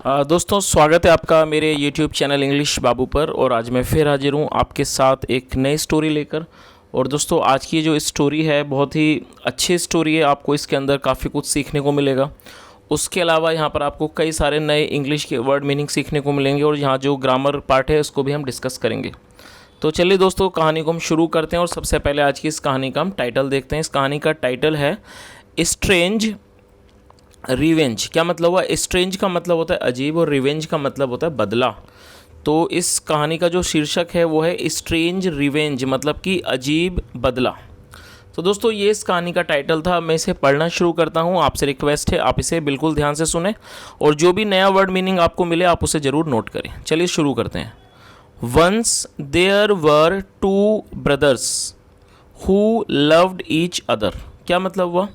दोस्तों स्वागत है आपका मेरे YouTube चैनल इंग्लिश बाबू पर। और आज मैं फिर हाजिर हूँ आपके साथ एक नई स्टोरी लेकर। और दोस्तों आज की जो स्टोरी है बहुत ही अच्छी स्टोरी है, आपको इसके अंदर काफ़ी कुछ सीखने को मिलेगा। उसके अलावा यहाँ पर आपको कई सारे नए इंग्लिश के वर्ड मीनिंग सीखने को मिलेंगे और यहाँ जो ग्रामर पार्ट है उसको भी हम डिस्कस करेंगे। तो चलिए दोस्तों कहानी को हम शुरू करते हैं। और सबसे पहले आज की इस कहानी का हम टाइटल देखते हैं। इस कहानी का टाइटल है स्ट्रेंज रिवेंज। क्या मतलब हुआ? स्ट्रेंज का मतलब होता है अजीब और रिवेंज का मतलब होता है बदला। तो इस कहानी का जो शीर्षक है वो है स्ट्रेंज रिवेंज, मतलब कि अजीब बदला। तो दोस्तों ये इस कहानी का टाइटल था। मैं इसे पढ़ना शुरू करता हूँ। आपसे रिक्वेस्ट है आप इसे बिल्कुल ध्यान से सुने और जो भी नया वर्ड मीनिंग आपको मिले आप उसे ज़रूर नोट करें। चलिए शुरू करते हैं। Once there were two brothers who loved each other. क्या मतलब हुआ?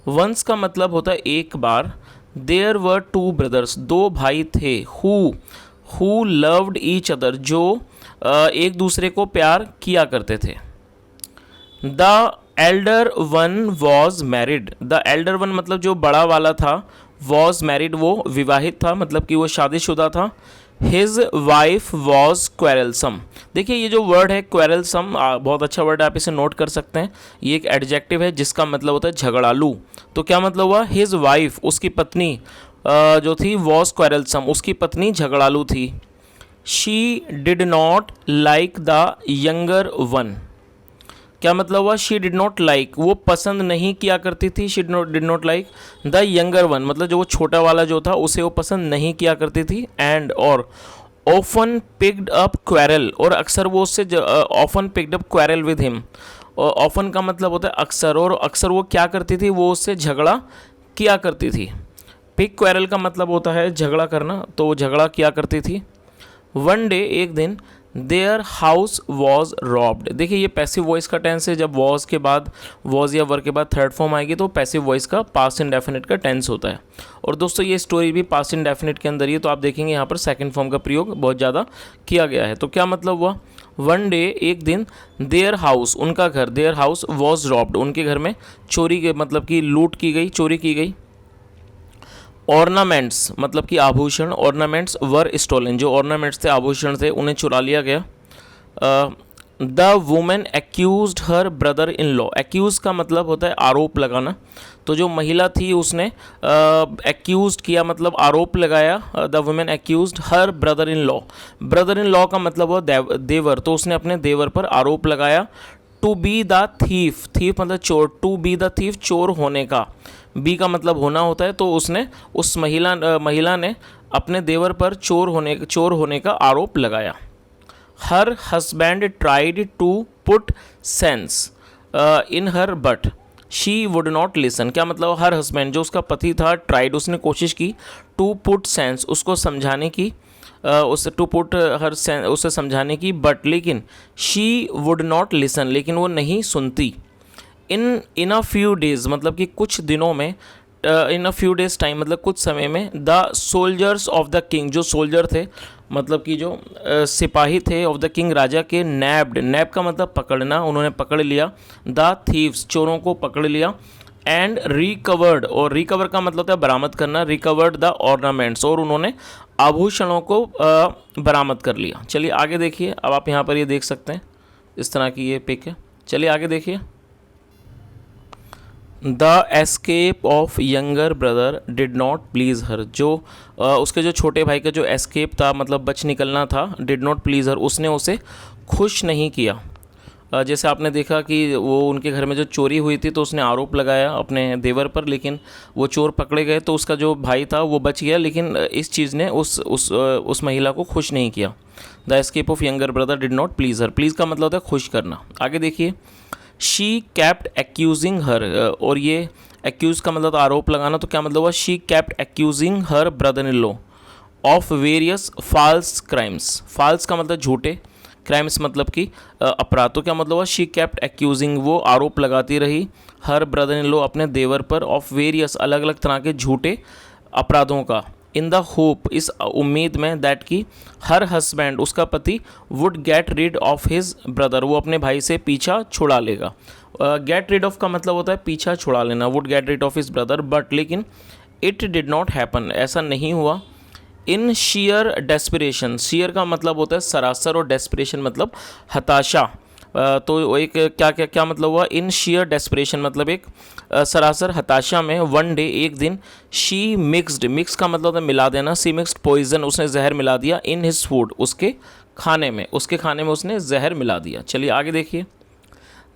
वंस का मतलब होता है एक बार। देयर वर टू ब्रदर्स, दो भाई थे। हु लव्ड ईच अदर, जो एक दूसरे को प्यार किया करते थे। The Elder one was married. The Elder one मतलब जो बड़ा वाला था, वॉज मैरिड वो विवाहित था, मतलब कि वो शादीशुदा था। His wife was quarrelsome. देखिए ये जो वर्ड है क्वेरलसम बहुत अच्छा वर्ड है, आप इसे नोट कर सकते हैं। ये एक एडजेक्टिव है जिसका मतलब होता है झगड़ालू। तो क्या मतलब हुआ? हिज वाइफ, उसकी पत्नी जो थी, वॉज क्वेरलसम, उसकी पत्नी झगड़ालू थी। She did not like the younger one. क्या मतलब हुआ? शी डिड नॉट लाइक, वो पसंद नहीं किया करती थी। She did not like the younger one, मतलब जो वो छोटा वाला जो था उसे वो पसंद नहीं किया करती थी। एंड और ऑफन पिक्ड अप क्वेरल, और अक्सर वो उससे often picked up quarrel with him. Often का मतलब होता है अक्सर, और अक्सर वो क्या करती थी? वो उससे झगड़ा किया करती थी। पिक क्वेरल का मतलब होता है झगड़ा करना, तो वो झगड़ा किया करती थी। वन डे, एक दिन, देयर हाउस वॉज रॉब्ड। देखिए ये पैसिव वॉइस का टेंस है। जब वॉज के बाद, वॉज या वर के बाद थर्ड फॉर्म आएगी तो पैसिव वॉइस का पास्ट इंडेफिनिट का टेंस होता है। और दोस्तों ये स्टोरी भी पास्ट इंडेफिनिट के अंदर ही है, तो आप देखेंगे यहाँ पर सेकंड फॉर्म का प्रयोग बहुत ज़्यादा किया गया है। तो क्या मतलब हुआ? वन डे, एक दिन, देयर हाउस, उनका घर, देयर हाउस वॉज रॉब्ड, उनके घर में चोरी के मतलब कि लूट की गई, चोरी की गई। ऑर्नामेंट्स मतलब कि आभूषण, ऑर्नामेंट्स वर स्टोलन, जो ऑर्नामेंट्स थे, आभूषण थे, उन्हें चुरा लिया गया। The women accused her brother in law. Accuse का मतलब होता है आरोप लगाना। तो जो महिला थी उसने एक्यूज्ड किया, मतलब आरोप लगाया। The women accused her brother in law. Brother in law का मतलब हुआ देवर, तो उसने अपने देवर पर आरोप लगाया। To be the thief, thief मतलब चोर, टू बी द थीफ चोर होने का, बी का मतलब होना होता है। तो उसने उस महिला ने अपने देवर पर चोर होने का आरोप लगाया। Her husband tried to put sense in her but she would not listen. क्या मतलब? हर हस्बैंड, जो उसका पति था, ट्राइड, उसने कोशिश की, टू पुट सेंस, उसको समझाने की, उसे टू पुट हर सेंस, उसे समझाने की, बट लेकिन शी वुड नॉट लिसन, लेकिन वो नहीं सुनती। इन अ फ्यू डेज मतलब कि कुछ दिनों में, इन अ फ्यू डेज टाइम मतलब कुछ समय में, the soldiers of the king, जो सोल्जर थे मतलब कि जो सिपाही थे, ऑफ द किंग, राजा के, नैब्ड, नैब का मतलब पकड़ना, उन्होंने पकड़ लिया। द थीव्स, चोरों को पकड़ लिया। एंड रिकवर्ड, और रिकवर का मतलब होता है बरामद करना, रिकवर्ड द ऑर्नामेंट्स, और उन्होंने आभूषणों को बरामद कर लिया। चलिए आगे देखिए। अब आप यहाँ पर ये देख सकते हैं, इस तरह की ये पिक है। चलिए आगे देखिए। The escape of younger brother did not please her, जो उसके जो छोटे भाई का जो एस्केप था, मतलब बच निकलना था, डिड नॉट प्लीज़ हर, उसने उसे खुश नहीं किया। जैसे आपने देखा कि वो उनके घर में जो चोरी हुई थी तो उसने आरोप लगाया अपने देवर पर, लेकिन वो चोर पकड़े गए तो उसका जो भाई था वो बच गया, लेकिन इस चीज़ ने उस महिला को खुश नहीं किया। The escape of younger brother did not please her, please का मतलब होता है खुश करना। आगे देखिए। शी कैप्ट एक्यूजिंग हर, और ये एक्यूज़ का मतलब आरोप लगाना, तो क्या मतलब हुआ? She kept accusing her brother in law of various false crimes. False का मतलब झूठे, क्राइम्स मतलब कि अपराध। तो क्या मतलब हुआ? शी कैप्ट एक्यूजिंग, वो आरोप लगाती रही, हर ब्रदर इन लॉ, अपने देवर पर, ऑफ वेरियस, अलग अलग तरह के झूठे अपराधों का। इन द होप, इस उम्मीद में, दैट की हर हस्बैंड, उसका पति, would get rid of his brother, वो अपने भाई से पीछा छुड़ा लेगा। गेट रिड ऑफ का मतलब होता है पीछा छुड़ा लेना, would get rid of his brother, but लेकिन इट डिड नॉट हैपन, ऐसा नहीं हुआ। इन शेयर डेस्पिरेशन, शेयर का मतलब होता है सरासर और डेस्पिरेशन मतलब हताशा। तो एक क्या क्या क्या मतलब हुआ, इन शेयर डेस्पिरेशन मतलब एक सरासर हताशा में, वन डे एक दिन, शी मिक्स्ड, मिक्स का मतलब होता है मिला देना, सी मिक्स्ड पॉइजन, उसने जहर मिला दिया, इन हिज फूड, उसके खाने में, उसके खाने में उसने जहर मिला दिया। चलिए आगे देखिए।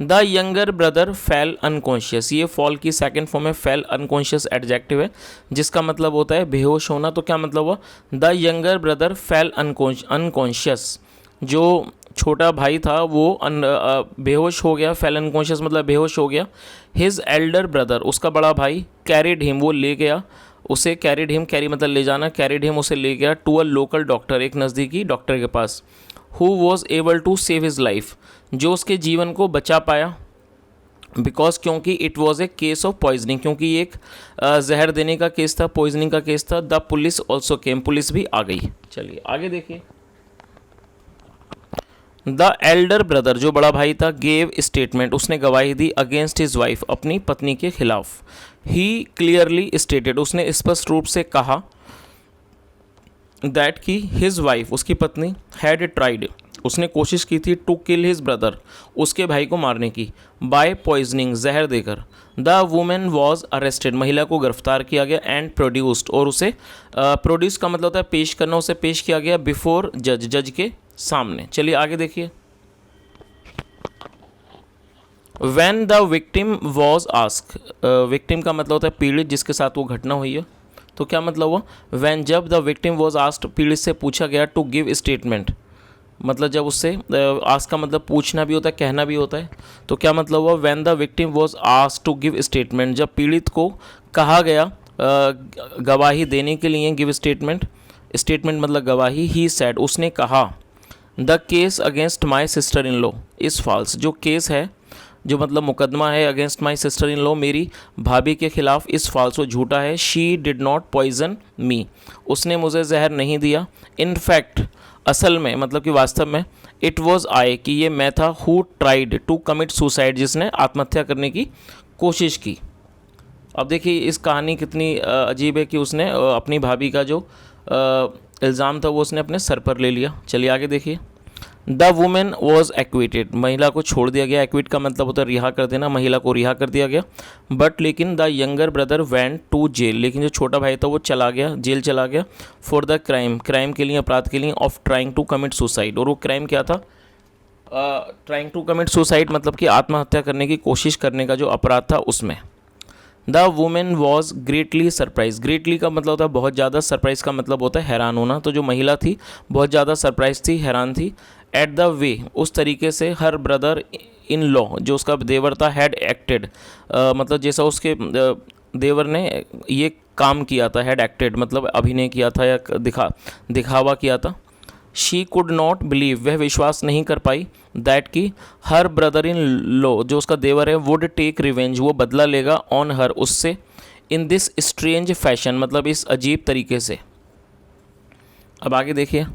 The younger brother fail unconscious, ये फॉल की सेकंड फॉर्म है, फेल अनकॉन्शियस एडजेक्टिव है जिसका मतलब होता है बेहोश होना। तो क्या मतलब हुआ, the younger brother fail unconscious, जो छोटा भाई था वो बेहोश हो गया, फेल अनकॉन्शियस मतलब बेहोश हो गया। हिज एल्डर ब्रदर, उसका बड़ा भाई, कैरिड हिम, वो ले गया उसे, कैरिड हिम, कैरी मतलब ले जाना, कैरिड हिम उसे ले गया टू अ लोकल डॉक्टर, एक नज़दीकी डॉक्टर के पास। Who was able to save his life, जो उसके जीवन को बचा पाया, बिकॉज क्योंकि it was a case of poisoning, क्योंकि ये एक जहर देने का केस था, पॉइजनिंग का केस था। The police also came, police भी आ गई। चलिए आगे देखिए। द एल्डर ब्रदर, जो बड़ा भाई था, गेव स्टेटमेंट, उसने गवाही दी, अगेंस्ट हिज वाइफ, अपनी पत्नी के खिलाफ। ही क्लियरली स्टेटेड, उसने स्पष्ट रूप से कहा, दैट की हिज वाइफ, उसकी पत्नी, हैड ट्राइड, उसने कोशिश की थी, टू किल हिज ब्रदर, उसके भाई को मारने की, बाय पॉइजनिंग, जहर देकर। द वुमेन वॉज अरेस्टेड, महिला को गिरफ्तार किया गया, एंड प्रोड्यूस्ड, और उसे प्रोड्यूस का मतलब होता है पेश करना, उसे पेश किया गया, बिफोर जज, जज के सामने। चलिए आगे देखिए। When the victim was asked, victim का मतलब होता है पीड़ित, जिसके साथ वो घटना हुई है। तो क्या मतलब हुआ, when जब the victim was asked, पीड़ित से पूछा गया, to give statement, मतलब जब उससे आस्क का मतलब पूछना भी होता है, कहना भी होता है। तो क्या मतलब हुआ, when the victim was asked to give statement, जब पीड़ित को कहा गया गवाही देने के लिए, give statement, स्टेटमेंट मतलब गवाही, he said, उसने कहा, the case against my sister in law is false, जो केस है, जो मतलब मुकदमा है against my sister in law, मेरी भाभी के खिलाफ, इस फॉल्स, वो झूठा है। She did not poison me, उसने मुझे जहर नहीं दिया। इन फैक्ट, असल में मतलब कि वास्तव में, इट वॉज आई, कि ये मैं था, who tried to commit suicide, जिसने आत्महत्या करने की कोशिश की। अब देखिए इस कहानी कितनी अजीब है कि उसने अपनी भाभी का जो इल्ज़ाम था वो उसने अपने सर पर ले लिया। चलिए आगे देखिए। द वुमेन वॉज एक्विटेड, महिला को छोड़ दिया गया, एक्विट का मतलब होता है रिहा कर देना, महिला को रिहा कर दिया गया। बट लेकिन the younger brother went to jail, लेकिन जो छोटा भाई था वो चला गया, जेल चला गया, फॉर द क्राइम, क्राइम के लिए, अपराध के लिए, of trying to commit suicide, और वो क्राइम क्या था, ट्राइंग टू कमिट सुसाइड मतलब कि आत्महत्या करने की कोशिश करने का जो अपराध था उसमें। The women was greatly surprise, greatly का मतलब होता है बहुत ज़्यादा, सरप्राइज का मतलब होता है हैरान होना। तो जो महिला थी बहुत ज़्यादा सरप्राइज थी, हैरान थी। एट द वे, उस तरीके से, हर ब्रदर इन लॉ, जो उसका देवर था, हैड एक्टेड, मतलब जैसा उसके देवर ने ये काम किया था, हैड एक्टेड मतलब अभिनय किया था या दिखावा किया था। शी कुड नॉट बिलीव, वह विश्वास नहीं कर पाई, दैट की हर ब्रदर इन लॉ, जो उसका देवर है, वुड टेक रिवेंज, वो बदला लेगा, ऑन हर, उससे, इन दिस स्ट्रेंज फैशन मतलब इस अजीब तरीके से। अब आगे देखिए।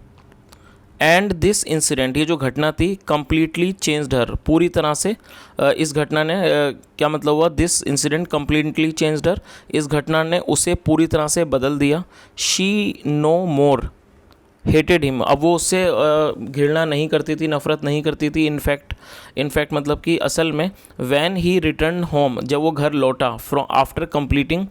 एंड दिस इंसिडेंट, ये जो घटना थी, कम्प्लीटली चेंज्ड हर, पूरी तरह से इस घटना ने क्या मतलब हुआ, दिस इंसिडेंट कम्प्लीटली चेंज्ड हर, इस घटना ने उसे पूरी तरह से बदल दिया। She know more hated him, अब वो उससे घृणा नहीं करती थी, नफरत नहीं करती थी। इनफैक्ट मतलब कि असल में, वैन ही रिटर्न होम, जब वो घर लौटा, from after completing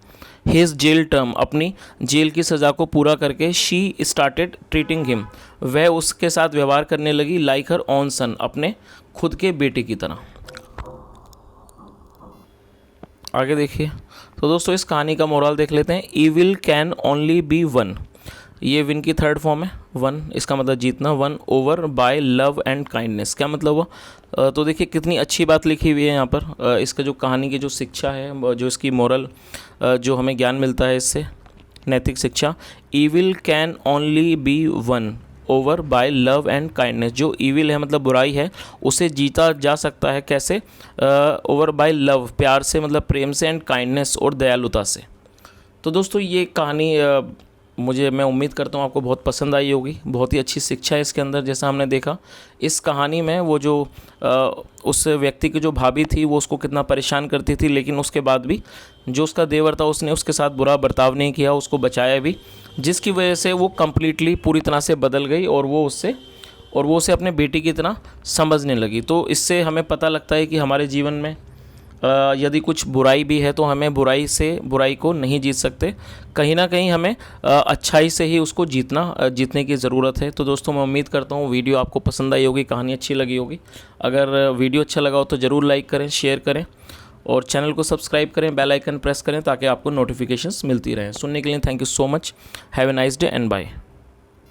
his jail term, अपनी जेल की सज़ा को पूरा करके, शी स्टार्टेड ट्रीटिंग हिम, वह उसके साथ व्यवहार करने लगी, लाइक हर ओन सन, अपने खुद के बेटे की तरह। आगे देखिए। तो दोस्तों इस कहानी का मोरल देख लेते हैं। Evil can only be won, ये विन की थर्ड फॉर्म है, वन, इसका मतलब जीतना, won over by love and kindness, क्या मतलब हुआ। तो देखिए कितनी अच्छी बात लिखी हुई है यहाँ पर। इसका जो कहानी की जो शिक्षा है, जो इसकी मोरल, जो हमें ज्ञान मिलता है इससे, नैतिक शिक्षा, evil can only be won over by love and kindness, जो ईविल है मतलब बुराई है, उसे जीता जा सकता है कैसे, ओवर बाय लव, प्यार से मतलब प्रेम से, एंड काइंडनेस और दयालुता से। तो दोस्तों ये कहानी मैं उम्मीद करता हूँ आपको बहुत पसंद आई होगी। बहुत ही अच्छी शिक्षा है इसके अंदर। जैसा हमने देखा इस कहानी में वो जो उस व्यक्ति की जो भाभी थी वो उसको कितना परेशान करती थी, लेकिन उसके बाद भी जो उसका देवर था उसने उसके साथ बुरा बर्ताव नहीं किया, उसको बचाया भी, जिसकी वजह से वो कम्प्लीटली पूरी तरह से बदल गई और वो उसे अपने बेटी की तरह समझने लगी। तो इससे हमें पता लगता है कि हमारे जीवन में यदि कुछ बुराई भी है तो हमें बुराई को नहीं जीत सकते, कहीं ना कहीं हमें अच्छाई से ही उसको जीतने की ज़रूरत है। तो दोस्तों मैं उम्मीद करता हूँ वीडियो आपको पसंद आई होगी, कहानी अच्छी लगी होगी। अगर वीडियो अच्छा लगा हो तो ज़रूर लाइक करें, शेयर करें और चैनल को सब्सक्राइब करें, बेल आइकन प्रेस करें ताकि आपको नोटिफिकेशंस मिलती रहें। सुनने के लिए thank you so much. Have a nice day and bye.